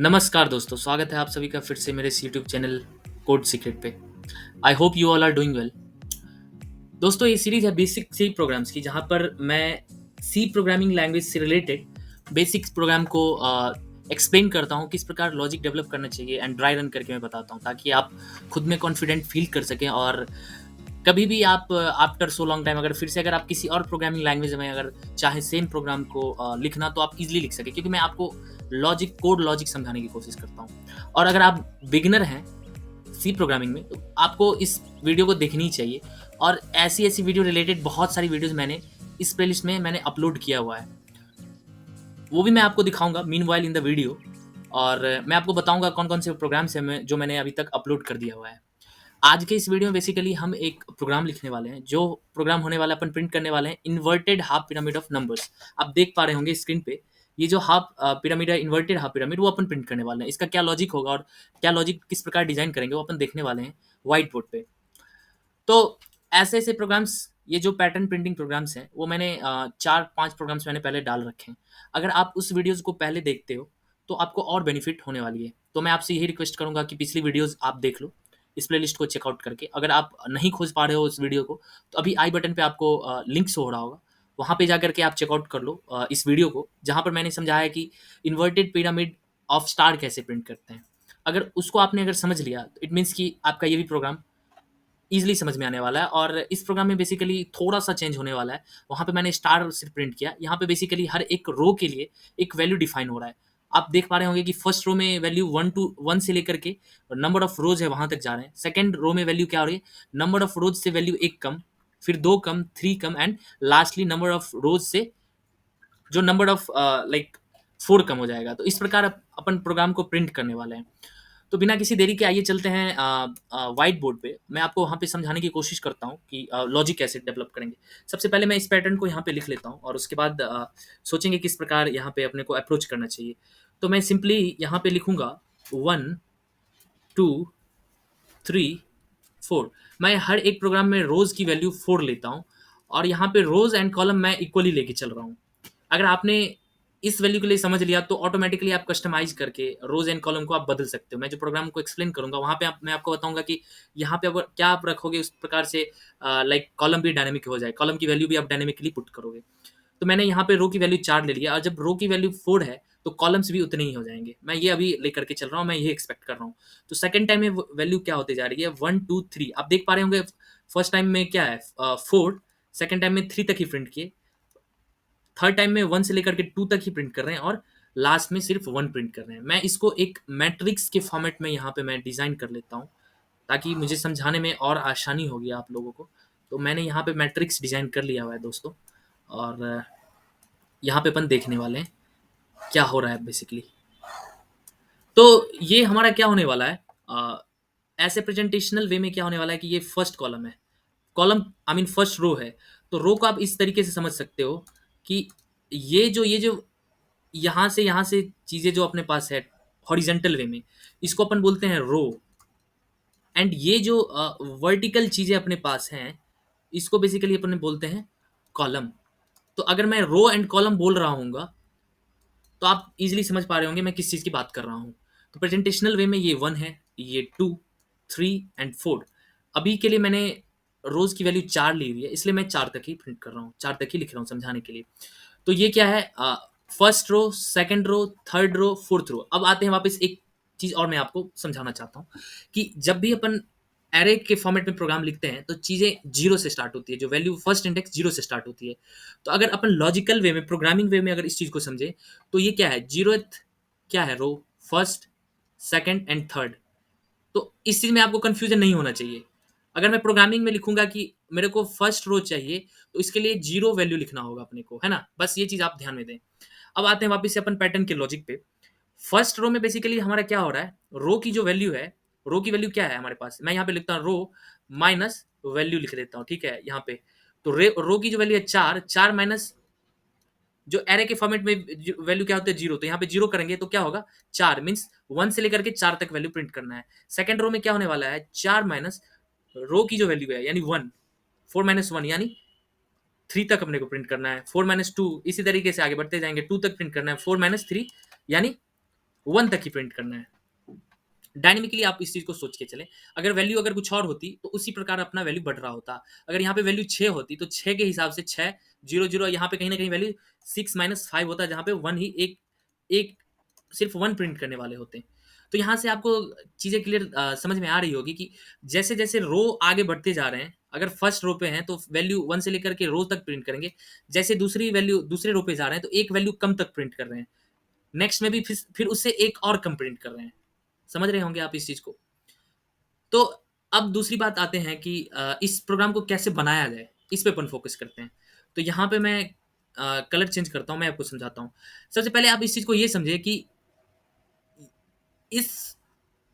नमस्कार दोस्तों, स्वागत है आप सभी का फिर से मेरे इस यूट्यूब चैनल कोड सीक्रेट पे। I hope you all are doing well. दोस्तों, ये सीरीज है बेसिक सी प्रोग्राम्स की, जहाँ पर मैं सी प्रोग्रामिंग लैंग्वेज से रिलेटेड बेसिक्स प्रोग्राम को एक्सप्लेन करता हूँ, किस प्रकार लॉजिक डेवलप करना चाहिए एंड ड्राई रन करके मैं बताता हूँ, ताकि आप खुद में कॉन्फिडेंट फील कर सकें। और कभी भी आप आफ्टर सो लॉन्ग टाइम अगर फिर से अगर आप किसी और प्रोग्रामिंग लैंग्वेज में अगर चाहे सेम प्रोग्राम को लिखना, तो आप इजीली लिख सके, क्योंकि मैं आपको कोड लॉजिक समझाने की कोशिश करता हूँ। और अगर आप बिगिनर हैं सी प्रोग्रामिंग में, तो आपको इस वीडियो को देखनी ही चाहिए। और ऐसी ऐसी वीडियो रिलेटेड बहुत सारी वीडियोस मैंने इस प्लेलिस्ट में मैंने अपलोड किया हुआ है, वो भी मैं आपको दिखाऊंगा मीनवाइल इन द वीडियो। और मैं आपको बताऊंगा कौन कौन से प्रोग्राम्स हैं जो मैंने अभी तक अपलोड कर दिया हुआ है। आज के इस वीडियो में बेसिकली हम एक प्रोग्राम लिखने वाले हैं। जो प्रोग्राम होने वाला है, अपन प्रिंट करने वाले हैं inverted half pyramid of numbers. आप देख पा रहे होंगे स्क्रीन पे, ये जो हाफ पिरामिड है, इन्वर्टेड हाफ पिरामिड, वो अपन प्रिंट करने वाले हैं। इसका क्या लॉजिक होगा और क्या लॉजिक किस प्रकार डिजाइन करेंगे, वो अपन देखने वाले हैं व्हाइट बोर्ड पे। तो ऐसे ऐसे प्रोग्राम्स, ये जो पैटर्न प्रिंटिंग प्रोग्राम्स हैं, वो मैंने 4-5 प्रोग्राम्स मैंने पहले डाल रखे हैं। अगर आप उस वीडियोस को पहले देखते हो तो आपको और बेनिफिट होने वाली है। तो मैं आपसे यही रिक्वेस्ट करूंगा कि पिछली वीडियोस आप देख लो, इस प्लेलिस्ट को चेकआउट करके। अगर आप नहीं खोज पा रहे हो उस वीडियो को, तो अभी आई बटन पे आपको लिंक शो हो रहा होगा, वहाँ पे जाकर के आप चेकआउट कर लो इस वीडियो को, जहाँ पर मैंने समझाया कि इन्वर्टेड पिरामिड ऑफ स्टार कैसे प्रिंट करते हैं। अगर उसको आपने अगर समझ लिया, तो इट मीन्स कि आपका ये भी प्रोग्राम ईज़िली समझ में आने वाला है। और इस प्रोग्राम में बेसिकली थोड़ा-सा चेंज होने वाला है। वहाँ पे मैंने स्टार से प्रिंट किया, यहाँ पे बेसिकली हर एक रो के लिए एक वैल्यू डिफाइन हो रहा है। आप देख पा रहे होंगे कि फर्स्ट रो में वैल्यू 1 से लेकर के नंबर ऑफ रोज़ है वहाँ तक जा रहे हैं। सेकंड रो में वैल्यू क्या हो रही है, नंबर ऑफ रोज़ से वैल्यू 1 कम, फिर 2 comma, 3 comma and lastly number of rows से जो नंबर ऑफ लाइक 4 कम हो जाएगा। तो इस प्रकार अपन प्रोग्राम को प्रिंट करने वाले हैं। तो बिना किसी देरी के आइए चलते हैं व्हाइट बोर्ड पे। मैं आपको वहाँ पे समझाने की कोशिश करता हूँ कि लॉजिक कैसे डेवलप करेंगे। सबसे पहले मैं इस पैटर्न को यहाँ पे लिख लेता हूँ, और उसके बाद सोचेंगे किस प्रकार यहाँ पे अपने को अप्रोच करना चाहिए। तो मैं सिंपली यहाँ पे लिखूंगा 1 2 3 4। मैं हर एक प्रोग्राम में रोज की वैल्यू 4 लेता हूँ, और यहाँ पे रोज एंड कॉलम मैं इक्वली लेके चल रहा हूँ। अगर आपने इस वैल्यू के लिए समझ लिया, तो ऑटोमेटिकली आप कस्टमाइज करके रोज एंड कॉलम को आप बदल सकते हो। मैं जो प्रोग्राम को एक्सप्लेन करूंगा, वहाँ पे मैं आपको बताऊंगा कि यहाँ पे अगर क्या आप रखोगे, उस प्रकार से लाइक कॉलम भी डायनेमिक हो जाए, कॉलम की वैल्यू भी आप डायनेमिकली पुट करोगे। तो मैंने यहाँ पे रो की वैल्यू 4 ले लिया, और जब रो की वैल्यू 4 है, तो कॉलम्स भी उतने ही हो जाएंगे। मैं ये अभी लेकर के चल रहा हूँ, मैं ये एक्सपेक्ट कर रहा हूँ। तो सेकंड टाइम में वैल्यू क्या होते जा रही है, 1 2 3। आप देख पा रहे होंगे फर्स्ट टाइम में क्या है 4, सेकंड टाइम में 3 तक ही प्रिंट किए, थर्ड टाइम में 1 से लेकर के 2 तक ही प्रिंट कर रहे हैं, और लास्ट में सिर्फ 1 प्रिंट कर रहे हैं। मैं इसको एक मैट्रिक्स के फॉर्मेट में यहाँ पे मैं डिज़ाइन कर लेता हूँ, ताकि मुझे समझाने में और आसानी होगी आप लोगों को। तो मैंने यहाँ पे मैट्रिक्स डिज़ाइन कर लिया हुआ है दोस्तों, और यहाँ पे अपन देखने वाले हैं क्या हो रहा है बेसिकली। तो ये हमारा क्या होने वाला है, ऐसे प्रेजेंटेशनल वे में क्या होने वाला है कि ये फर्स्ट कॉलम है, column I mean first row है। तो रो को आप इस तरीके से समझ सकते हो कि ये जो यहाँ से चीज़ें जो अपने पास है हॉरिजेंटल वे में, इसको अपन बोलते हैं रो। एंड ये जो वर्टिकल चीज़ें अपने पास हैं, इसको बेसिकली अपन बोलते हैं कॉलम। तो अगर मैं रो एंड कॉलम बोल रहा हूँ, तो आप इजीली समझ पा रहे होंगे मैं किस चीज़ की बात कर रहा हूँ। तो प्रेजेंटेशनल वे में ये 1 है, ये 2 3 एंड 4। अभी के लिए मैंने रोज़ की वैल्यू 4 ली हुई है, इसलिए मैं 4 तक ही प्रिंट कर रहा हूँ, 4 तक ही लिख रहा हूँ समझाने के लिए। तो ये क्या है, first row, second row, third row, fourth row. अब आते हैं वापस, एक चीज़ और मैं आपको समझाना चाहता हूँ कि जब भी अपन एरे के फॉर्मेट में प्रोग्राम लिखते हैं, तो चीज़ें जीरो से स्टार्ट होती है, जो वैल्यू फर्स्ट इंडेक्स जीरो से स्टार्ट होती है। तो अगर अपन लॉजिकल वे में, प्रोग्रामिंग वे में अगर इस चीज़ को समझे, तो ये क्या है, जीरोथ क्या है, रो, फर्स्ट, सेकंड एंड थर्ड। तो इस चीज़ में आपको कंफ्यूजन नहीं होना चाहिए। अगर मैं प्रोग्रामिंग में लिखूंगा कि मेरे को फर्स्ट रो चाहिए, तो इसके लिए जीरो वैल्यू लिखना होगा अपने को, है ना। बस ये चीज़ आप ध्यान में दें। अब आते हैं वापस से अपन पैटर्न के लॉजिक पे। फर्स्ट रो में बेसिकली हमारा क्या हो रहा है, रो की जो वैल्यू है, रो की वैल्यू क्या है हमारे पास, मैं यहाँ पे लिखता हूँ रो माइनस वैल्यू लिख देता हूँ, ठीक है यहाँ पे। तो रो की जो वैल्यू है 4, 4 माइनस जो एरे के फॉर्मेट में वैल्यू क्या होता है, जीरो। तो यहाँ पे जीरो करेंगे तो क्या होगा, 4 मीन्स 1 से लेकर के 4 तक वैल्यू प्रिंट करना है। सेकंड रो में क्या होने वाला है, 4 माइनस रो की जो वैल्यू है यानी 1, 4 माइनस 1 यानी 3 तक अपने को प्रिंट करना है। 4 माइनस 2, इसी तरीके से आगे बढ़ते जाएंगे, 2 तक प्रिंट करना है। 4 माइनस 3 यानी वन तक ही प्रिंट करना है। डायनेमिकली आप इस चीज को सोच के चलें, अगर वैल्यू अगर कुछ और होती तो उसी प्रकार अपना वैल्यू बढ़ रहा होता। अगर यहाँ पे वैल्यू 6 होती तो 6 के हिसाब से 6 जीरो जीरो, यहाँ पे कहीं ना कहीं वैल्यू 6 - 5 होता, जहाँ पे वन ही एक एक सिर्फ वन प्रिंट करने वाले होते हैं। तो यहाँ से आपको चीजें क्लियर समझ में आ रही होगी कि जैसे जैसे रो आगे बढ़ते जा रहे हैं, अगर फर्स्ट रो पे हैं तो वैल्यू वन से लेकर के रो तक प्रिंट करेंगे, जैसे दूसरी वैल्यू दूसरे रो पे जा रहे हैं तो एक वैल्यू कम तक प्रिंट कर रहे हैं, नेक्स्ट में भी फिर उससे एक और कम प्रिंट कर रहे हैं। समझ रहे होंगे आप इस चीज को। तो अब दूसरी बात आते हैं कि इस प्रोग्राम को कैसे बनाया जाए, इस पे अपन फोकस करते हैं। तो यहाँ पे मैं कलर चेंज करता हूँ, मैं आपको समझाता हूँ। सबसे पहले आप इस चीज को ये समझिए कि इस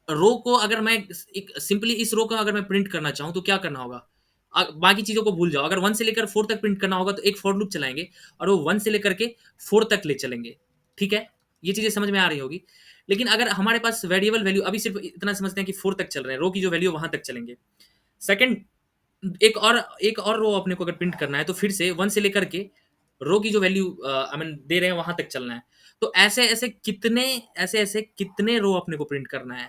रो को अगर मैं एक सिंपली इस रो को अगर मैं प्रिंट करना चाहूँ तो क्या करना होगा। बाकी चीजों को भूल जाओ, अगर वन से लेकर फोर तक प्रिंट करना होगा तो एक फॉर लूप चलाएंगे और वो वन से लेकर के फोर तक ले चलेंगे। ठीक है, ये चीजें समझ में आ रही होगी। लेकिन अगर हमारे पास वेरिएबल वैल्यू, अभी सिर्फ इतना समझते हैं कि फोर तक चल रहे हैं, रो की जो वैल्यू वहां तक चलेंगे। सेकंड, एक और रो अपने को अगर प्रिंट करना है तो फिर से वन से लेकर के रो की जो वैल्यू आई मीन दे रहे हैं वहां तक चलना है। तो ऐसे ऐसे कितने रो अपने को प्रिंट करना है,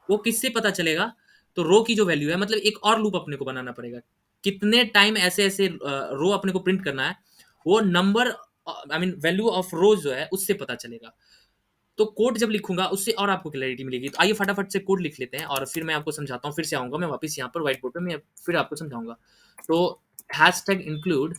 वो किससे पता चलेगा। तो रो की जो वैल्यू है, मतलब एक और लूप अपने को बनाना पड़ेगा, कितने टाइम ऐसे ऐसे रो अपने को प्रिंट करना है, वो number I mean value of रोज जो है उससे पता चलेगा। तो कोड जब लिखूंगा उससे और आपको क्लैरिटी मिलेगी। तो आइए फटाफट से कोड लिख लेते हैं और फिर मैं आपको समझाता हूँ। फिर से आऊंगा मैं वापस यहाँ पर व्हाइट बोर्ड पे, मैं फिर आपको समझाऊंगा। तो hashtag include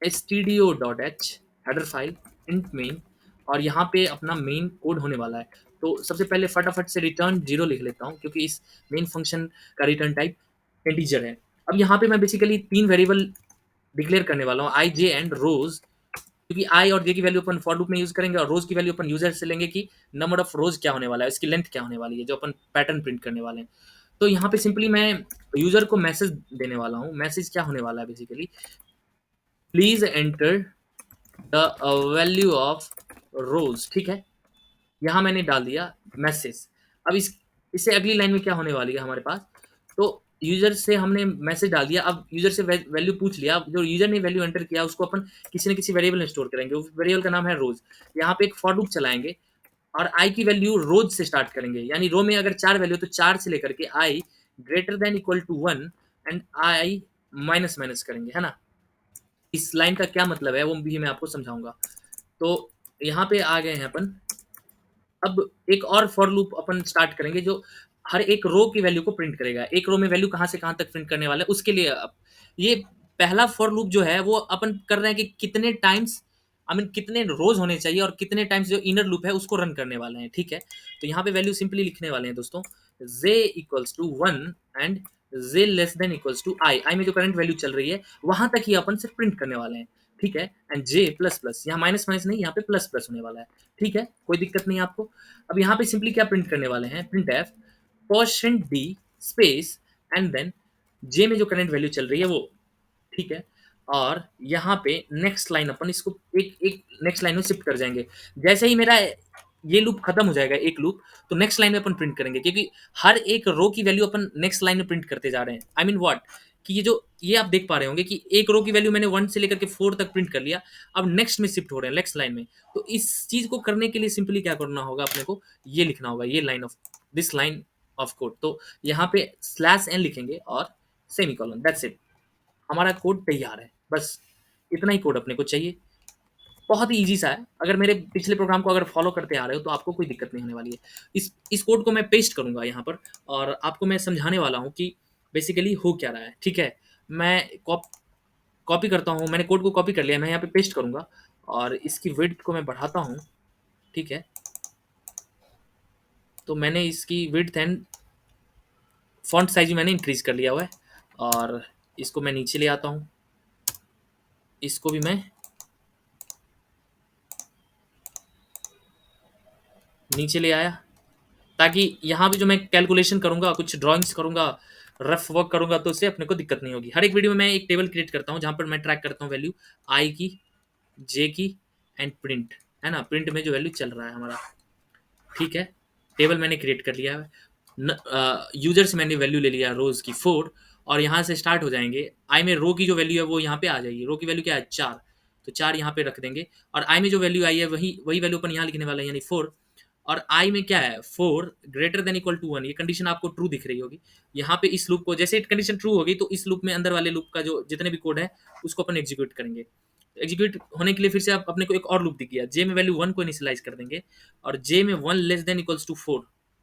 stdio.h header file int main, और यहाँ पे अपना मेन कोड होने वाला है। तो सबसे पहले फटाफट से रिटर्न जीरो लिख लेता हूँ, क्योंकि इस मेन फंक्शन का रिटर्न टाइप इंटीजर है। अब यहाँ पे मैं बेसिकली तीन वेरिएबल डिक्लेयर करने वाला हूँ, आई जे एंड रोज, क्योंकि आई और जे की वैल्यू अपन फॉर लूप में यूज करेंगे और रोज की वैल्यू अपन यूजर से लेंगे कि नंबर ऑफ रोज क्या होने वाला है, इसकी लेंथ क्या होने वाली है, जो अपन पैटर्न प्रिंट करने वाले हैं। तो यहाँ पे सिंपली मैं यूजर को मैसेज देने वाला हूँ। मैसेज क्या होने वाला है basically, please enter the value of रोज। ठीक है, यहाँ मैंने डाल दिया मैसेज। अब इससे अगली लाइन में क्या होने वाली है हमारे पास। तो यूजर से हमने मैसेज डाल दिया, अब यूजर से वैल्यू पूछ लिया, अब जो यूजर ने वैल्यू एंटर किया उसको अपन किसी न किसी वेरिएबल में स्टोर करेंगे, उस वेरिएबल का नाम है रोज। यहाँ पे एक फॉर लूप चलाएंगे और आई की वैल्यू रोज से स्टार्ट करेंगे, यानी रो में अगर चार वैल्यू तो चार से लेकर के i greater than equal to one and i minus minus करेंगे, है ना। इस लाइन का क्या मतलब है वो भी मैं आपको समझाऊंगा। तो यहाँ पे आ गए हैं अपन। अब एक और फॉर लूप अपन स्टार्ट करेंगे जो हर एक रो की वैल्यू को प्रिंट करेगा। एक रो में वैल्यू कहाँ से कहाँ तक प्रिंट करने वाला है उसके लिए अब ये पहला फॉर लूप जो है वो अपन कर रहे हैं कि कितने टाइम्स आई मीन कितने रोज होने चाहिए और कितने टाइम्स जो इनर लूप है उसको रन करने वाले हैं। ठीक है, तो यहाँ पे वैल्यू सिंपली लिखने वाले हैं दोस्तों, j equals to one and j less than equals to i. I में जो करंट वैल्यू चल रही है वहां तक ही अपन सिर्फ प्रिंट करने वाले हैं। ठीक है, एंड जे प्लस प्लस, यहाँ माइनस माइनस नहीं, यहाँ पे प्लस प्लस होने वाला है। ठीक है, कोई दिक्कत नहीं आपको। अब यहाँ पे सिंपली क्या प्रिंट करने वाले हैं, print f percent d space and then j में जो करंट वैल्यू चल रही है वो। ठीक है, और यहाँ पे नेक्स्ट लाइन अपन इसको एक एक नेक्स्ट लाइन में शिफ्ट कर जाएंगे। जैसे ही मेरा ये लूप खत्म हो जाएगा एक लूप, तो नेक्स्ट लाइन में अपन प्रिंट करेंगे, क्योंकि हर एक रो की वैल्यू अपन नेक्स्ट लाइन में प्रिंट करते जा रहे हैं। आई मीन व्हाट, कि ये आप देख पा रहे होंगे कि एक रो की वैल्यू मैंने वन से लेकर के फोर तक प्रिंट कर लिया, अब नेक्स्ट में शिफ्ट हो रहे हैं नेक्स्ट लाइन में। तो इस चीज को करने के लिए सिंपली क्या करना होगा अपने को, ये लिखना होगा, ये line of this line of code. तो यहाँ पे स्लैश एन लिखेंगे और सेमीकोलन, दैट्स इट, हमारा कोड तैयार है। बस इतना ही कोड अपने को चाहिए, बहुत ही ईजी सा है। अगर मेरे पिछले प्रोग्राम को अगर फॉलो करते आ रहे हो तो आपको कोई दिक्कत नहीं होने वाली है। इस कोड को मैं पेस्ट करूंगा यहाँ पर और आपको मैं समझाने वाला हूँ कि बेसिकली हो क्या रहा है। ठीक है, मैं कॉपी करता हूँ, मैंने कोड को कॉपी कर लिया, मैं यहाँ पे पेस्ट करूंगा और इसकी विड्थ को मैं बढ़ाता हूँ। ठीक है, तो मैंने इसकी विड्थ एंड फॉन्ट साइज मैंने इंक्रीज कर लिया हुआ है और इसको मैं नीचे ले आता हूँ, इसको भी मैं नीचे ले आया, ताकि यहाँ भी जो मैं कैलकुलेशन करूंगा, कुछ ड्राइंग्स करूंगा, रफ वर्क करूंगा, तो उससे अपने को दिक्कत नहीं होगी। हर एक वीडियो में मैं एक टेबल क्रिएट करता हूँ जहाँ पर मैं ट्रैक करता हूँ वैल्यू आई की, जे की एंड प्रिंट, है ना, प्रिंट में जो वैल्यू चल रहा है हमारा। ठीक है, टेबल मैंने क्रिएट कर लिया है। यूजर से मैंने वैल्यू ले लिया रोज की फोर, और यहाँ से स्टार्ट हो जाएंगे। आई में रो की जो वैल्यू है वो यहाँ पे आ जाएगी, रो की वैल्यू क्या है, चार, तो चार यहाँ पे रख देंगे। और आई में जो वैल्यू आई है वही वही वैल्यू अपन यहाँ लिखने वाला है, यानी फोर। और आई में क्या है 4 ग्रेटर देन इक्वल टू 1, ये कंडीशन आपको ट्रू दिख रही होगी। यहाँ पे इस लूप को जैसे कंडीशन ट्रू होगी तो इस लूप में अंदर वाले लूप का जो जितने भी कोड है उसको अपन एग्जीक्यूट करेंगे। एग्जीक्यूट होने के लिए फिर से आप अपने को एक और लूप दिख गया, जे में वैल्यू 1 को इनिशियलाइज कर देंगे और जे में 1 लेस देन इक्वल्स टू 4।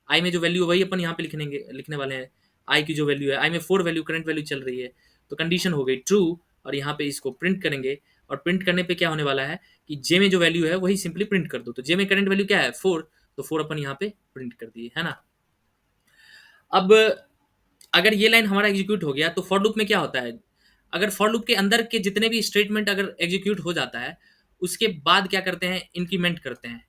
आई में जो वैल्यू वही अपन यहाँ पे लिखने वाले हैं। आई की जो वैल्यू है, आई में 4 वैल्यू करंट वैल्यू चल रही है, तो कंडीशन हो गई ट्रू। और यहाँ पे इसको प्रिंट करेंगे और प्रिंट करने पे क्या होने वाला है कि जे में जो वैल्यू है वही सिंपली प्रिंट कर दो। तो जे में करंट वैल्यू क्या है 4, तो 4 अपन यहाँ पे प्रिंट कर दिए, है ना। अब अगर ये लाइन हमारा एग्जीक्यूट हो गया तो फॉर लूप में क्या होता है, अगर फॉर लूप के अंदर के जितने भी स्टेटमेंट अगर एग्जीक्यूट हो जाता है उसके बाद क्या करते हैं, इंक्रीमेंट करते हैं।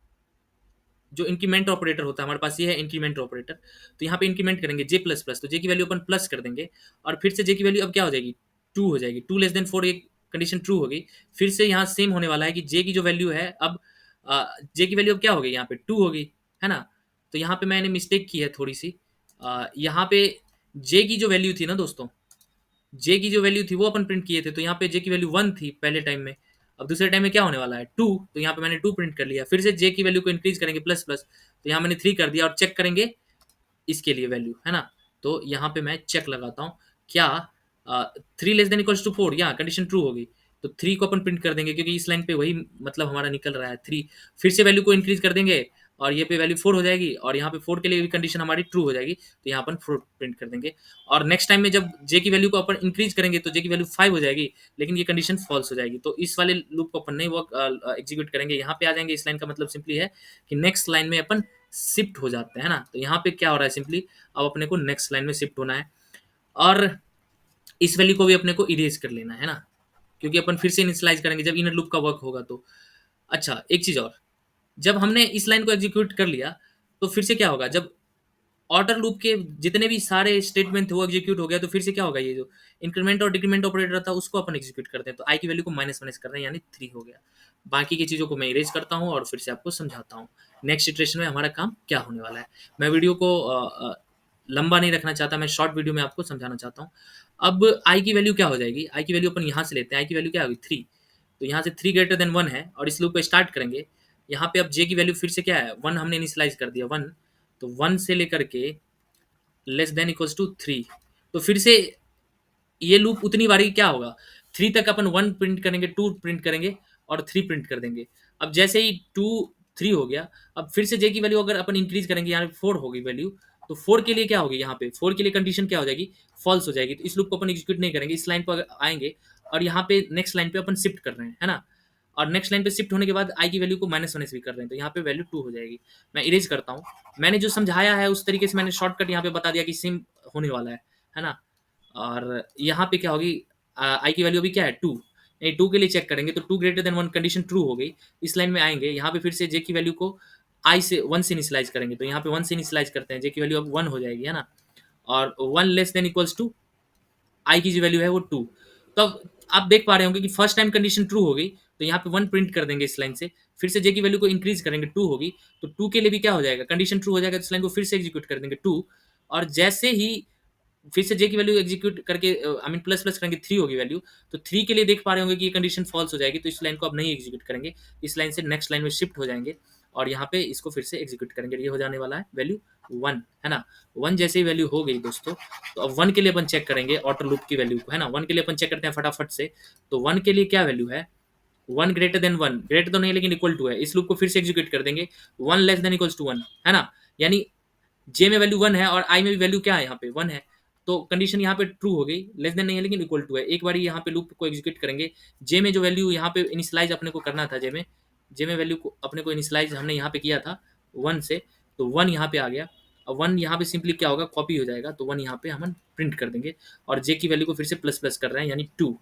जो इंक्रीमेंट ऑपरेटर होता है हमारे पास, ये है इंक्रीमेंट ऑपरेटर। तो यहाँ पे इंक्रीमेंट करेंगे जे प्लस प्लस, तो जे की वैल्यू अपन प्लस कर देंगे और फिर से जे की वैल्यू अब क्या हो जाएगी 2 हो जाएगी। 2 लेस देन 4 एक कंडीशन ट्रू हो गई। फिर से यहाँ सेम होने वाला है कि जे की जो वैल्यू है अब जे की वैल्यू अब क्या हो गई यहाँ पे 2 हो गई, है ना। तो यहाँ पे मैंने मिस्टेक की है थोड़ी सी। यहाँ पे जे की जो वैल्यू थी ना दोस्तों, जे की जो वैल्यू थी वो अपन प्रिंट किए थे, तो यहाँ पे जे की वैल्यू 1 थी पहले टाइम में। अब दूसरे टाइम में क्या होने वाला है 2, तो यहाँ पे मैंने 2 प्रिंट कर लिया। फिर से जे की वैल्यू को इंक्रीज करेंगे प्लस प्लस, तो यहाँ मैंने 3 कर दिया और चेक करेंगे इसके लिए वैल्यू, है ना। तो यहाँ पे मैं चेक लगाता हूँ क्या 3 लेस देन इक्वल्स टू 4, यहाँ कंडीशन ट्रू होगी। तो 3 को अपन प्रिंट कर देंगे क्योंकि इस लाइन पे वही मतलब हमारा निकल रहा है 3। फिर से वैल्यू को इंक्रीज कर देंगे और ये पे वैल्यू 4 हो जाएगी और यहाँ पे 4 के लिए भी कंडीशन हमारी ट्रू हो जाएगी, तो यहाँ अपन 4 प्रिंट कर देंगे। और नेक्स्ट टाइम में जब जे की वैल्यू को अपन इंक्रीज करेंगे तो जे की वैल्यू 5 हो जाएगी, लेकिन ये कंडीशन फॉल्स हो जाएगी। तो इस वाले लूप को अपन नहीं वर्क एग्जीक्यूट करेंगे, यहाँ पे आ जाएंगे। इस लाइन का मतलब सिंपली है कि नेक्स्ट लाइन में अपन शिफ्ट हो जाते हैं, है ना। तो यहाँ पे क्या हो रहा है सिंपली, अब अपने को नेक्स्ट लाइन में शिफ्ट होना है और इस वैल्यू को भी अपने को इरेज कर लेना है ना, क्योंकि अपन फिर से इनिशियलाइज करेंगे जब इनर लूप का वर्क होगा तो। अच्छा एक चीज और, जब हमने इस लाइन को एग्जीक्यूट कर लिया तो फिर से क्या होगा, जब ऑर्डर लूप के जितने भी सारे स्टेटमेंट थे वो एग्जीक्यूट हो गया तो फिर से क्या होगा, ये जो इंक्रीमेंट और डिक्रीमेंट ऑपरेटर था उसको अपन एग्जीक्यूट करते हैं। तो आई की वैल्यू को माइनस माइनस कर रहे हैं यानी 3 हो गया। बाकी की चीज़ों को मैं इरेज करता हूँ और फिर से आपको समझाता हूँ नेक्स्ट इटरेशन में हमारा काम क्या होने वाला है। मैं वीडियो को लंबा नहीं रखना चाहता, मैं शॉर्ट वीडियो में आपको समझाना चाहता हूँ। अब आई की वैल्यू क्या हो जाएगी, आई की वैल्यू अपन यहाँ से लेते हैं, आई की वैल्यू क्या होगी 3। तो यहाँ से 3 ग्रेटर देन 1 है और इस लूप को स्टार्ट करेंगे। यहाँ पे अब जे की वैल्यू फिर से क्या है 1, हमने इनिशियलाइज कर दिया 1। तो 1 से लेकर के लेस देन इक्वल्स टू 3, तो फिर से ये लूप उतनी बारी क्या होगा 3 तक अपन 1 प्रिंट करेंगे, 2 प्रिंट करेंगे और 3 प्रिंट कर देंगे। अब जैसे ही 2 3 हो गया, अब फिर से जे की वैल्यू अगर अपन इंक्रीज करेंगे, यहाँ पे 4 होगी वैल्यू, तो 4 के लिए क्या होगी, यहाँ पे 4 के लिए कंडीशन क्या हो जाएगी फॉल्स हो जाएगी। तो इस लूप को अपन एग्जीक्यूट नहीं करेंगे, इस लाइन पर आएंगे और यहाँ पे नेक्स्ट लाइन पे अपन शिफ्ट कर रहे हैं, है ना। और नेक्स्ट लाइन पे शिफ्ट होने के बाद आई की वैल्यू को माइनस माइनस भी कर रहे हैं, तो यहाँ पे वैल्यू 2 हो जाएगी। मैं इरेज करता हूँ, मैंने जो समझाया है उस तरीके से मैंने शॉर्टकट यहाँ पे बता दिया कि सेम होने वाला है ना। और यहाँ पे क्या होगी आई की वैल्यू अभी क्या है 2, नहीं 2 के लिए चेक करेंगे तो 2 ग्रेटर देन 1 कंडीशन ट्रू हो गई। इस लाइन में आएंगे, यहाँ पे फिर से जे की वैल्यू को आई से 1 से इनिशियलाइज करेंगे, तो यहाँ पे 1 से इनिशियलाइज करते हैं, जे की वैल्यू अब 1 हो जाएगी, है ना। और 1 लेस देन इक्वल्स टू आई की जो वैल्यू है वो 2। तो अब आप देख पा रहे होंगे कि फर्स्ट टाइम कंडीशन ट्रू हो गई, तो यहाँ पे 1 प्रिंट कर देंगे इस लाइन से। फिर से जे की वैल्यू को इंक्रीज करेंगे 2 होगी, तो 2 के लिए भी क्या हो जाएगा कंडीशन ट्रू हो जाएगा, तो इस लाइन को फिर से एग्जीक्यूट कर देंगे 2। और जैसे ही फिर से जे की वैल्यू एग्जीक्यूट करके आई मीन प्लस प्लस करेंगे 3 होगी वैल्यू, तो 3 के लिए देख पा रहे होंगे कि ये कंडीशन फॉल्स हो जाएगी, तो इस लाइन को अब नहीं एग्जीक्यूट करेंगे, इस लाइन से नेक्स्ट लाइन में शिफ्ट हो जाएंगे और यहाँ पे इसको फिर से एग्जीक्यूट करेंगे। ये हो जाने वाला है वैल्यू 1, है ना। 1 जैसे ही वैल्यू हो गई दोस्तों, तो अब 1 के लिए अपन चेक करेंगे ऑटो लूप की वैल्यू को, है ना। 1 के लिए अपन चेक करते हैं फटाफट से। तो 1 के लिए क्या वैल्यू है 1 ग्रेटर देन 1, ग्रेटर तो नहीं लेकिन इक्वल टू है, इस लूप को फिर से एग्जीक्यूट कर देंगे 1 लेस देन इक्वल्स टू 1, है ना। यानी जे में वैल्यू 1 है और आई में भी वैल्यू क्या है यहाँ पे 1 है, तो कंडीशन यहाँ पे ट्रू हो गई, लेस देन नहीं है लेकिन इक्वल टू है। एक बार यहाँ पे लूप को एग्जीक्यूट करेंगे, जे में जो वैल्यू यहाँ पे इनिशियलाइज अपने को करना था, जे में वैल्यू को अपने को इनिशियलाइज हमने यहाँ पे किया था 1 से, तो 1 यहाँ पे आ गया। अब 1 यहाँ पे सिंपली क्या होगा कॉपी हो जाएगा, तो 1 यहाँ पे हम प्रिंट कर देंगे और जे की वैल्यू को फिर से प्लस प्लस कर रहे हैं यानी 2।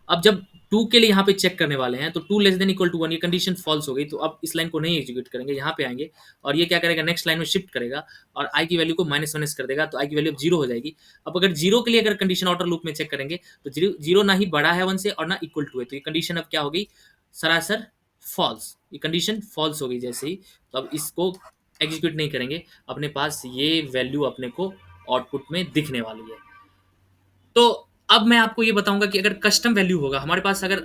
अब जब 2 के लिए यहाँ पे चेक करने वाले हैं तो 2 लेस देन इक्वल टू 1, ये कंडीशन फॉल्स हो गई, तो अब इस लाइन को नहीं एग्जीक्यूट करेंगे, यहाँ पे आएंगे और ये क्या करेगा नेक्स्ट लाइन में शिफ्ट करेगा और आई की वैल्यू को माइनस माइनस कर देगा, तो आई की वैल्यू अब 0 हो जाएगी। अब अगर 0 के लिए अगर कंडीशन आउटर लूप में चेक करेंगे तो 0 ना ही बड़ा है 1 से और ना इक्वल टू है, तो ये कंडीशन अब क्या हो गई सरासर फॉल्स, ये कंडीशन फॉल्स हो गई जैसे ही। तो अब इसको एग्जीक्यूट नहीं करेंगे, अपने पास ये वैल्यू अपने को आउटपुट में दिखने वाली है। तो अब मैं आपको ये बताऊंगा कि अगर कस्टम वैल्यू होगा हमारे पास, अगर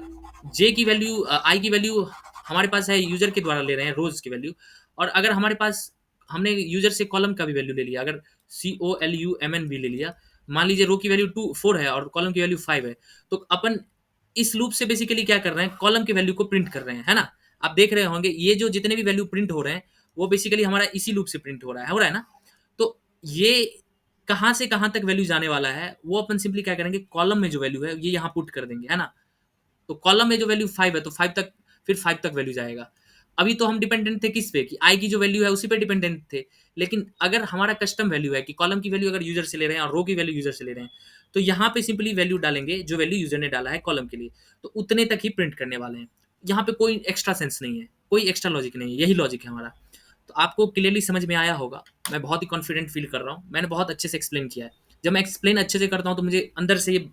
जे की वैल्यू आई की वैल्यू हमारे पास है यूजर के द्वारा ले रहे हैं रोज की वैल्यू, और अगर हमारे पास हमने यूजर से कॉलम का भी वैल्यू ले लिया, अगर COLUMN भी ले लिया, मान लीजिए रो की वैल्यू 4 है और कॉलम की वैल्यू 5 है, तो अपन इस लूप से बेसिकली क्या कर रहे हैं, कॉलम की वैल्यू को प्रिंट कर रहे हैं, है ना। आप देख रहे होंगे ये जो जितने भी वैल्यू प्रिंट हो रहे हैं वो बेसिकली हमारा इसी लूप से प्रिंट हो रहा है ना। तो ये कहाँ से कहाँ तक वैल्यू जाने वाला है वो अपन सिंपली क्या करेंगे, कॉलम में जो वैल्यू है ये यहाँ पुट कर देंगे, है ना। तो कॉलम में जो वैल्यू 5 है तो 5 तक, फिर 5 तक वैल्यू जाएगा। अभी तो हम डिपेंडेंट थे किस पे, कि आई की जो वैल्यू है उसी पे डिपेंडेंट थे। लेकिन अगर हमारा कस्टम वैल्यू है कि कॉलम की वैल्यू अगर यूजर से ले रहे हैं और रो की वैल्यू यूजर से ले रहे हैं, तो यहाँ पे सिंपली वैल्यू डालेंगे जो वैल्यू यूजर ने डाला है कॉलम के लिए, तो उतने तक ही प्रिंट करने वाले हैं। यहाँ पे कोई एक्स्ट्रा सेंस नहीं है, कोई एक्स्ट्रा लॉजिक नहीं है, यही लॉजिक है हमारा। तो आपको क्लियरली समझ में आया होगा। मैं बहुत ही कॉन्फिडेंट फील कर रहा हूँ, मैंने बहुत अच्छे से एक्सप्लेन किया है। जब मैं एक्सप्लेन अच्छे से करता हूँ तो मुझे अंदर से ये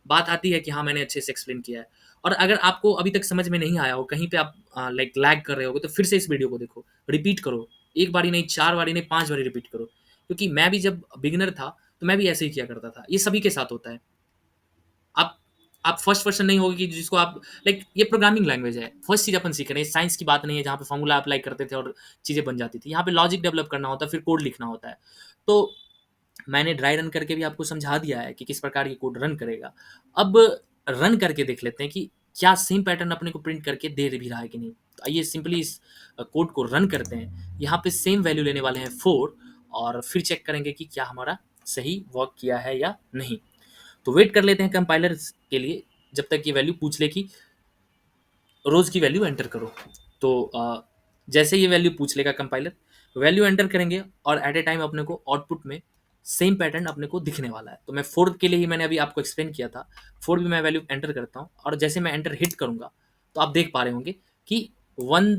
बात आती है कि हाँ मैंने अच्छे से एक्सप्लेन किया है। और अगर आपको अभी तक समझ में नहीं आया हो, कहीं पे आप लाइक लैग कर रहे होगे, तो फिर से इस वीडियो को देखो, रिपीट करो, एक बारी नहीं, 4 बारी नहीं, 5 बारी रिपीट करो। क्योंकि मैं भी जब बिगिनर था तो मैं भी ऐसे ही किया करता था, ये सभी के साथ होता है। आप आप फर्स्ट पर्सन नहीं होगी कि जिसको आप लाइक, ये प्रोग्रामिंग लैंग्वेज है, फर्स्ट चीज अपन सीख रहे हैं, साइंस की बात नहीं है जहाँ पे फॉर्मूला अप्लाई करते थे और चीजें बन जाती थी। यहाँ पे लॉजिक डेवलप करना होता है, फिर कोड लिखना होता है। तो मैंने ड्राई रन करके भी आपको समझा दिया है कि किस प्रकार ये कोड रन करेगा। अब रन करके देख लेते हैं कि क्या सेम पैटर्न अपने को प्रिंट करके दे भी रहा है कि नहीं। तो आइए सिंपली इस कोड को रन करते हैं। यहाँ पे सेम वैल्यू लेने वाले हैं 4, और फिर चेक करेंगे कि क्या हमारा सही वर्क किया है या नहीं। तो वेट कर लेते हैं कंपाइलर के लिए, जब तक ये वैल्यू पूछ ले कि रोज की वैल्यू एंटर करो। तो जैसे ये वैल्यू पूछ लेगा कंपाइलर, वैल्यू एंटर करेंगे और एट ए टाइम अपने को आउटपुट में सेम पैटर्न अपने को दिखने वाला है। तो मैं 4 के लिए ही मैंने अभी आपको एक्सप्लेन किया था, 4 भी मैं वैल्यू एंटर करता हूँ, और जैसे मैं एंटर हिट करूंगा तो आप देख पा रहे होंगे कि 1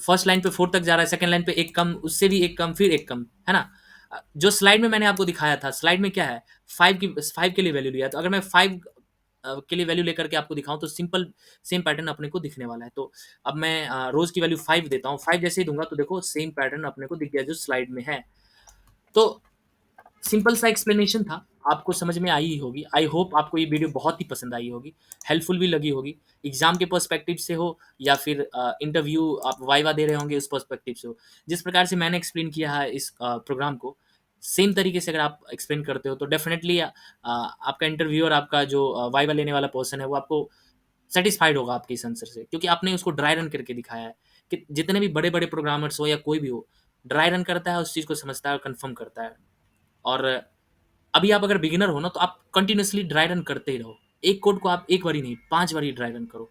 फर्स्ट लाइन पे 4 तक जा रहा है, सेकंड लाइन पे एक कम, उससे भी एक कम, फिर एक कम, है ना। जो स्लाइड में मैंने आपको दिखाया था, स्लाइड में क्या है, 5 के लिए वैल्यू लिया, तो अगर मैं 5 के लिए वैल्यू लेकर के आपको दिखाऊं तो सिंपल सेम पैटर्न अपने को दिखने वाला है। तो अब मैं रोज की वैल्यू 5 देता हूँ, 5 जैसे ही दूंगा तो देखो सेम पैटर्न अपने को दिख गया जो स्लाइड में है। तो सिंपल सा एक्सप्लेनेशन था, आपको समझ में आई ही होगी। आई होप आपको ये वीडियो बहुत ही पसंद आई होगी, हेल्पफुल भी लगी होगी, एग्जाम के पर्सपेक्टिव से हो या फिर इंटरव्यू आप वाइवा दे रहे होंगे उस पर्सपेक्टिव से हो। जिस प्रकार से मैंने एक्सप्लेन किया है इस प्रोग्राम को, सेम तरीके से अगर आप एक्सप्लेन करते हो तो डेफिनेटली आपका इंटरव्यूअर, आपका जो वाइवा लेने वाला पर्सन है वो आपको सेटिस्फाइड होगा आपके इस आंसर से, क्योंकि आपने उसको ड्राई रन करके दिखाया है। कि जितने भी बड़े बड़े प्रोग्रामर्स हो या कोई भी हो, ड्राई रन करता है, उस चीज़ को समझता है और कंफर्म करता है। और अभी आप अगर बिगिनर हो ना, तो आप कंटिन्यूअसली ड्राई रन करते ही रहो। एक कोड को आप एक बारी नहीं, 5 बारी ड्राई रन करो।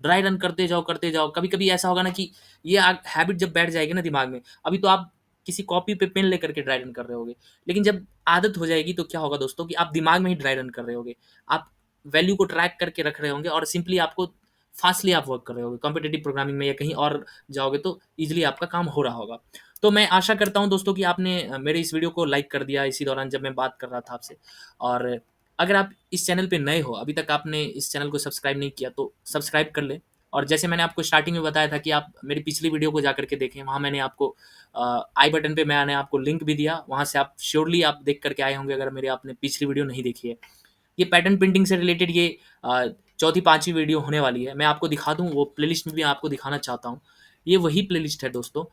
ड्राई रन करते जाओ, करते जाओ। कभी-कभी ऐसा होगा ना कि ये हैबिट जब बैठ जाएगी ना दिमाग में, अभी तो आप किसी कॉपी पे पेन लेकर के ड्राई रन कर रहे होगे। लेकिन जब आदत हो जाएगी तो क्या होगा दोस्तों, कि आप दिमाग में ही ड्राई रन कर रहे होगे। आप वैल्यू को ट्रैक करके रख रहे होंगे और सिंपली आपको फास्टली आप वर्क कर रहे होगे। कॉम्पिटिटिव प्रोग्रामिंग में या कहीं और जाओगे तो ईज़िली आपका काम हो रहा होगा। तो मैं आशा करता हूँ दोस्तों कि आपने मेरे इस वीडियो को लाइक कर दिया इसी दौरान जब मैं बात कर रहा था आपसे। और अगर आप इस चैनल पे नए हो, अभी तक आपने इस चैनल को सब्सक्राइब नहीं किया तो सब्सक्राइब कर लें। और जैसे मैंने आपको स्टार्टिंग में बताया था कि आप मेरी पिछली वीडियो को जाकर के देखें, वहाँ मैंने आपको आई बटन पे मैंने आपको लिंक भी दिया, वहाँ से आप श्योरली आप देख करके आए होंगे अगर मेरे आपने पिछली वीडियो नहीं देखी है। ये पैटर्न प्रिंटिंग से रिलेटेड ये चौथी पांचवी वीडियो होने वाली है। मैं आपको दिखा दूँ, वो प्लेलिस्ट में भी आपको दिखाना चाहता हूँ। ये वही प्लेलिस्ट है दोस्तों,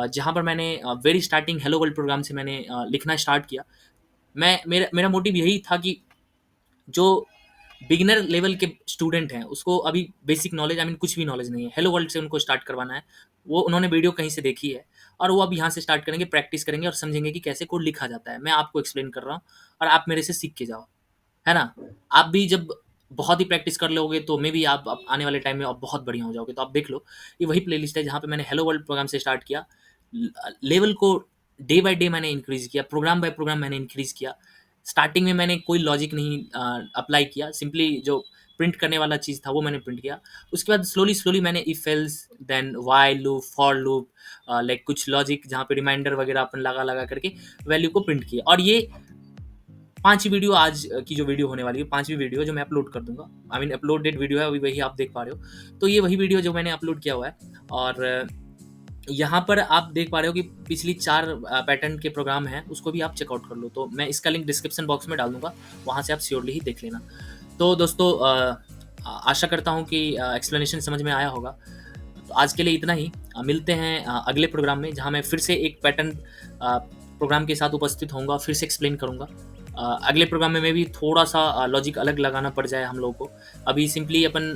जहाँ पर मैंने very starting hello world program से मैंने लिखना स्टार्ट किया। मैं मेरा मेरा मोटिव यही था कि जो बिगिनर लेवल के स्टूडेंट हैं उसको अभी बेसिक नॉलेज, आई मीन कुछ भी नॉलेज नहीं है, हेलो वर्ल्ड से उनको स्टार्ट करवाना है। वो उन्होंने वीडियो कहीं से देखी है और वो अब यहाँ से स्टार्ट करेंगे, प्रैक्टिस करेंगे और समझेंगे कि कैसे कोड लिखा जाता है। मैं आपको एक्सप्लेन कर रहा हूँ और आप मेरे से सीख के जाओ, है ना। आप भी जब बहुत ही प्रैक्टिस कर लोगे तो मे बी आप आने वाले टाइम में आप बहुत बढ़िया हो जाओगे। तो आप देख लो, ये वही प्लेलिस्ट है जहाँ पे मैंने हेलो वर्ल्ड प्रोग्राम से स्टार्ट किया। लेवल को डे बाय डे मैंने इंक्रीज़ किया, प्रोग्राम बाय प्रोग्राम मैंने इंक्रीज़ किया। स्टार्टिंग में मैंने कोई लॉजिक नहीं अप्लाई किया, सिंपली जो प्रिंट करने वाला चीज़ था वो मैंने प्रिंट किया। उसके बाद स्लोली मैंने if else, then while loop, for loop, like कुछ लॉजिक जहाँ पे रिमाइंडर वगैरह अपन लगा करके वैल्यू को प्रिंट किया। और ये 5वीं वीडियो आज की जो वीडियो होने वाली है, 5वीं वीडियो जो मैं अपलोड कर दूँगा, आई मीन अपलोडेड वीडियो है, अभी वही आप देख पा रहे हो। तो ये वही वीडियो जो मैंने अपलोड किया हुआ है। और यहाँ पर आप देख पा रहे हो कि पिछली 4 पैटर्न के प्रोग्राम हैं, उसको भी आप चेकआउट कर लो। तो मैं इसका लिंक डिस्क्रिप्शन बॉक्स में डाल दूँगा, वहाँ से आप श्योरली ही देख लेना। तो दोस्तों आशा करता हूँ कि एक्सप्लेनेशन समझ में आया होगा। तो आज के लिए इतना ही। मिलते हैं अगले प्रोग्राम में, जहाँ मैं फिर से एक पैटर्न प्रोग्राम के साथ उपस्थित होऊंगा, फिर से एक्सप्लेन करूंगा। अगले प्रोग्राम में भी थोड़ा सा लॉजिक अलग लगाना पड़ जाए हम लोगों को। अभी सिंपली अपन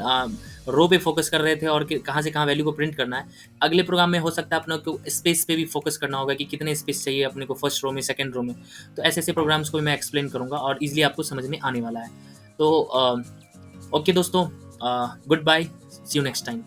रो पे फोकस कर रहे थे और कहाँ से कहाँ वैल्यू को प्रिंट करना है। अगले प्रोग्राम में हो सकता है अपने को स्पेस पे भी फोकस करना होगा कि कितने स्पेस चाहिए अपने को फर्स्ट रो में, सेकंड रो में। तो ऐसे ऐसे प्रोग्राम्स को भी मैं एक्सप्लेन करूंगा और इजीली आपको समझ में आने वाला है। तो ओके दोस्तों, goodbye, see you next time.